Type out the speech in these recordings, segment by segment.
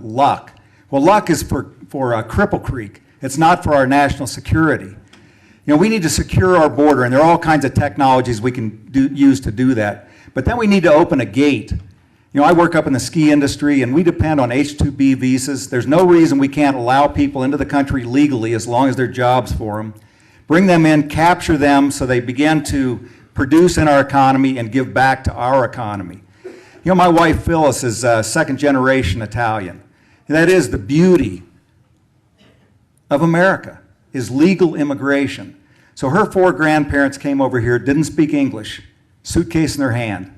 luck. Well, luck is for Cripple Creek. It's not for our national security. You know, we need to secure our border, and there are all kinds of technologies we can use to do that. But then we need to open a gate. You know, I work up in the ski industry, and we depend on H-2B visas. There's no reason we can't allow people into the country legally as long as there are jobs for them. Bring them in, capture them so they begin to produce in our economy and give back to our economy. You know, my wife Phyllis is second generation Italian. That is the beauty of America, is legal immigration. So her 4 grandparents came over here, didn't speak English, suitcase in their hand.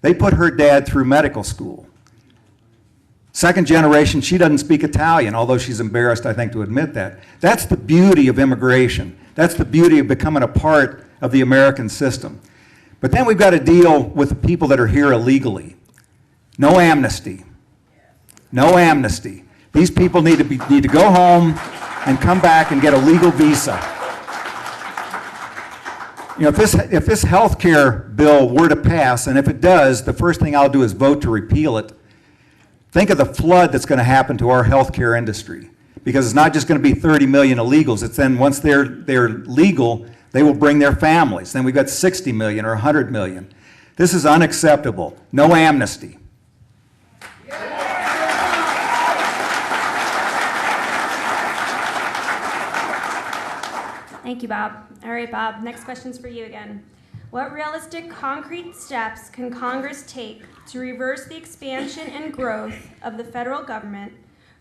They put her dad through medical school. Second generation, she doesn't speak Italian, although she's embarrassed, I think, to admit that. That's the beauty of immigration. That's the beauty of becoming a part of the American system. But then we've got to deal with the people that are here illegally. No amnesty. No amnesty. These people need to go home and come back and get a legal visa. You know, if this health care bill were to pass, and if it does, the first thing I'll do is vote to repeal it. Think of the flood that's going to happen to our health care industry. Because it's not just going to be 30 million illegals. It's then once they're legal, they will bring their families. Then we've got 60 million or 100 million. This is unacceptable. No amnesty. Thank you, Bob. All right, Bob, next question's for you again. What realistic, concrete steps can Congress take to reverse the expansion and growth of the federal government,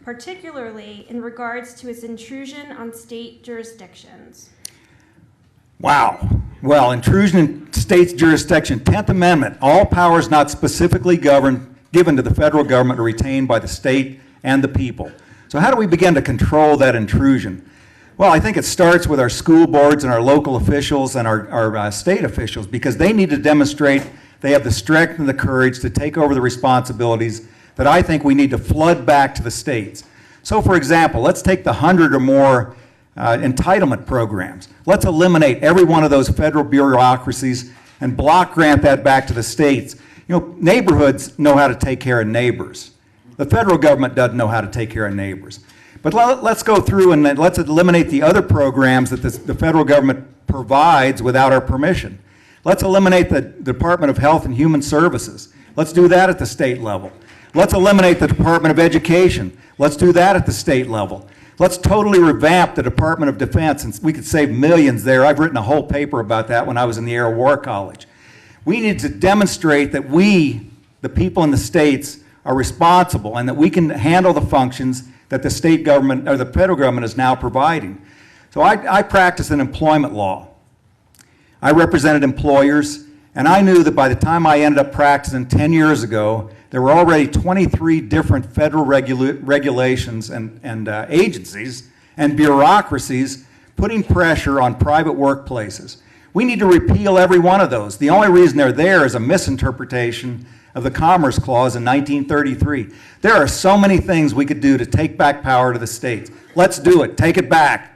particularly in regards to its intrusion on state jurisdictions? Wow. Well, intrusion in states' jurisdiction, 10th Amendment, all powers not specifically given to the federal government are retained by the state and the people. So how do we begin to control that intrusion? Well, I think it starts with our school boards and our local officials and our state officials, because they need to demonstrate they have the strength and the courage to take over the responsibilities that I think we need to flood back to the states. So for example, let's take the 100 or more entitlement programs. Let's eliminate every one of those federal bureaucracies and block grant that back to the states. You know, neighborhoods know how to take care of neighbors. The federal government doesn't know how to take care of neighbors. But let's go through and let's eliminate the other programs that the federal government provides without our permission. Let's eliminate the Department of Health and Human Services. Let's do that at the state level. Let's eliminate the Department of Education. Let's do that at the state level. Let's totally revamp the Department of Defense, and we could save millions there. I've written a whole paper about that when I was in the Air War College. We need to demonstrate that we, the people in the states, are responsible and that we can handle the functions that the state government or the federal government is now providing. So I practice in employment law. I represented employers, and I knew that by the time I ended up practicing 10 years ago, there were already 23 different federal regulations and agencies and bureaucracies putting pressure on private workplaces. We need to repeal every one of those. The only reason they're there is a misinterpretation of the Commerce Clause in 1933. There are so many things we could do to take back power to the states. Let's do it. Take it back.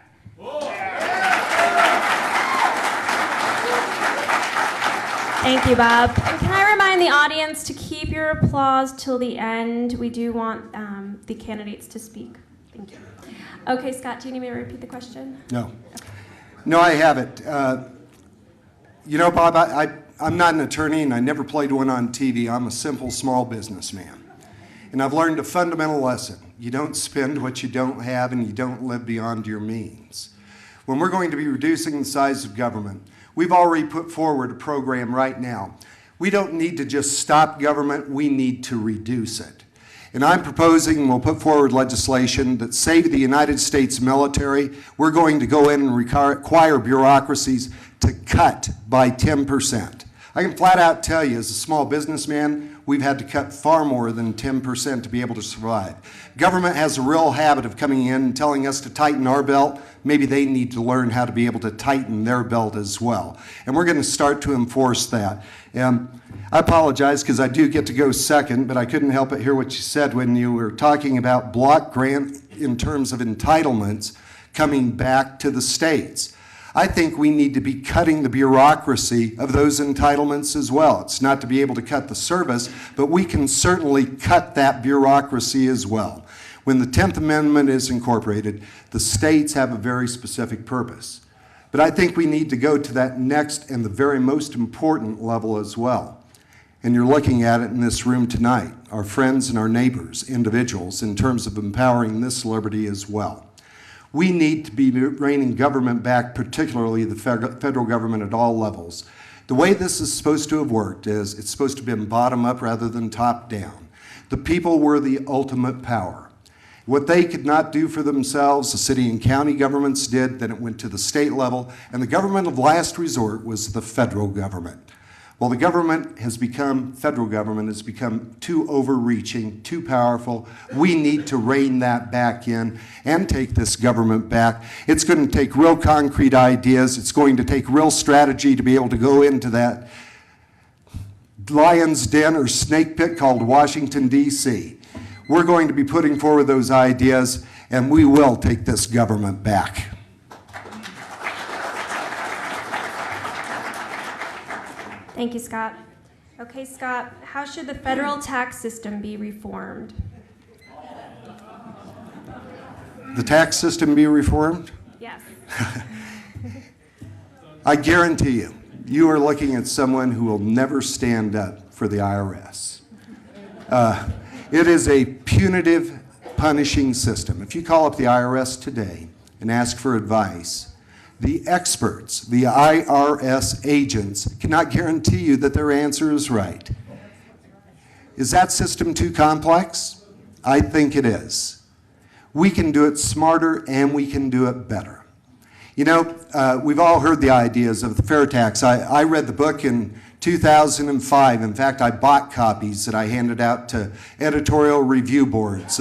Thank you, Bob. And can I remind the audience to keep your applause till the end? We do want the candidates to speak. Thank you. Okay, Scott, do you need me to repeat the question? No. Okay. No, I haven't. You know, Bob, I'm not an attorney, and I never played one on TV. I'm a simple small businessman. And I've learned a fundamental lesson. You don't spend what you don't have, and you don't live beyond your means. When we're going to be reducing the size of government, we've already put forward a program right now. We don't need to just stop government, we need to reduce it. And I'm proposing, and we'll put forward legislation that say to the United States military, we're going to go in and require bureaucracies to cut by 10%. I can flat out tell you, as a small businessman, we've had to cut far more than 10% to be able to survive. Government has a real habit of coming in and telling us to tighten our belt. Maybe they need to learn how to be able to tighten their belt as well. And we're going to start to enforce that. I apologize because I do get to go second, but I couldn't help but hear what you said when you were talking about block grant in terms of entitlements coming back to the states. I think we need to be cutting the bureaucracy of those entitlements as well. It's not to be able to cut the service, but we can certainly cut that bureaucracy as well. When the 10th Amendment is incorporated, the states have a very specific purpose. But I think we need to go to that next and the very most important level as well. And you're looking at it in this room tonight, our friends and our neighbors, individuals, in terms of empowering this liberty as well. We need to be reining government back, particularly the federal government at all levels. The way this is supposed to have worked is it's supposed to have been bottom up rather than top down. The people were the ultimate power. What they could not do for themselves, the city and county governments did, then it went to the state level, and the government of last resort was the federal government. Well, the federal government has become too overreaching, too powerful. We need to rein that back in and take this government back. It's going to take real concrete ideas. It's going to take real strategy to be able to go into that lion's den or snake pit called Washington, D.C. We're going to be putting forward those ideas, and we will take this government back. Thank you, Scott. Okay, Scott, how should the federal tax system be reformed? The tax system be reformed? Yes. I guarantee you, you are looking at someone who will never stand up for the IRS. It is a punitive, punishing system. If you call up the IRS today and ask for advice, the experts, the IRS agents, cannot guarantee you that their answer is right. Is that system too complex? I think it is. We can do it smarter and we can do it better. You know, we've all heard the ideas of the fair tax. I read the book in 2005. In fact, I bought copies that I handed out to editorial review boards.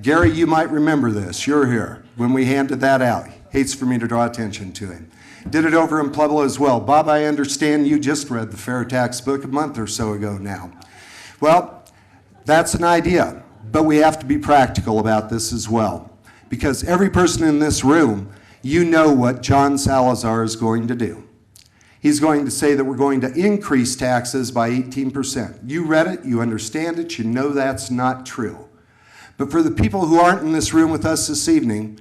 Gary, you might remember this. You're here when we handed that out. Hates for me to draw attention to him. Did it over in Pueblo as well. Bob, I understand you just read the fair tax book a month or so ago now. Well, that's an idea, but we have to be practical about this as well. Because every person in this room, you know what John Salazar is going to do. He's going to say that we're going to increase taxes by 18%. You read it, you understand it, you know that's not true. But for the people who aren't in this room with us this evening,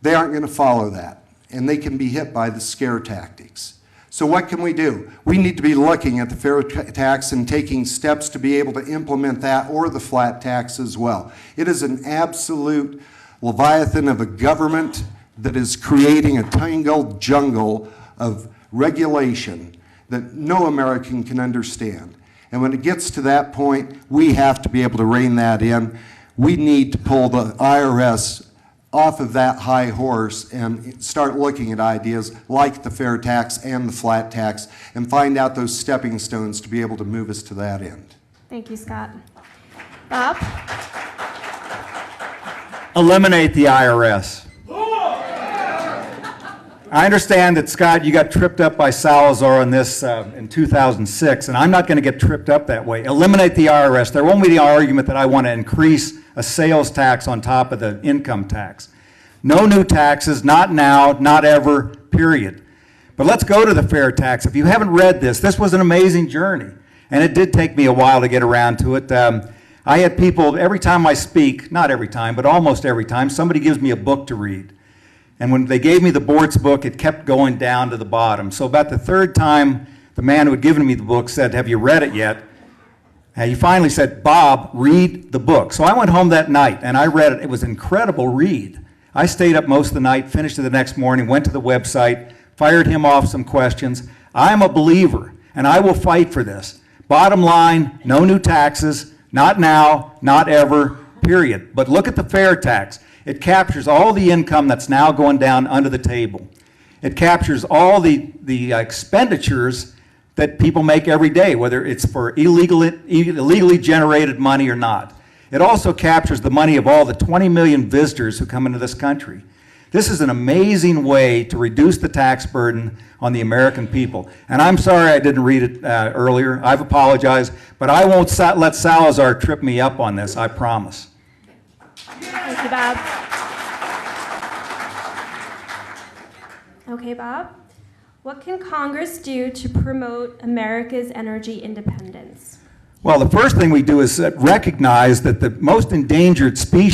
they aren't going to follow that, and they can be hit by the scare tactics. So what can we do? We need to be looking at the fair tax and taking steps to be able to implement that or the flat tax as well. It is an absolute leviathan of a government that is creating a tangled jungle of regulation that no American can understand. And when it gets to that point, we have to be able to rein that in. We need to pull the IRS off of that high horse and start looking at ideas like the fair tax and the flat tax and find out those stepping stones to be able to move us to that end. Thank you, Scott. Bob? Eliminate the IRS. I understand that, Scott, you got tripped up by Salazar on this in 2006, and I'm not going to get tripped up that way. Eliminate the IRS. There won't be the argument that I want to increase a sales tax on top of the income tax. No new taxes, not now, not ever, period. But let's go to the fair tax. If you haven't read this, this was an amazing journey, and it did take me a while to get around to it. I had people, every time I speak, not every time, but almost every time, somebody gives me a book to read. And when they gave me the Bort's book, it kept going down to the bottom. So about the third time, the man who had given me the book said, "Have you read it yet?" And he finally said, "Bob, read the book." So I went home that night and I read it. It was an incredible read. I stayed up most of the night, finished it the next morning, went to the website, fired him off some questions. I'm a believer, and I will fight for this. Bottom line, no new taxes, not now, not ever, period. But look at the fair tax. It captures all the income that's now going down under the table. It captures all the expenditures that people make every day, whether it's for illegally generated money or not. It also captures the money of all the 20 million visitors who come into this country. This is an amazing way to reduce the tax burden on the American people. And I'm sorry I didn't read it earlier. I've apologized, but I won't let Salazar trip me up on this, I promise. Thank you, Bob. Okay, Bob. What can Congress do to promote America's energy independence? Well, the first thing we do is recognize that the most endangered species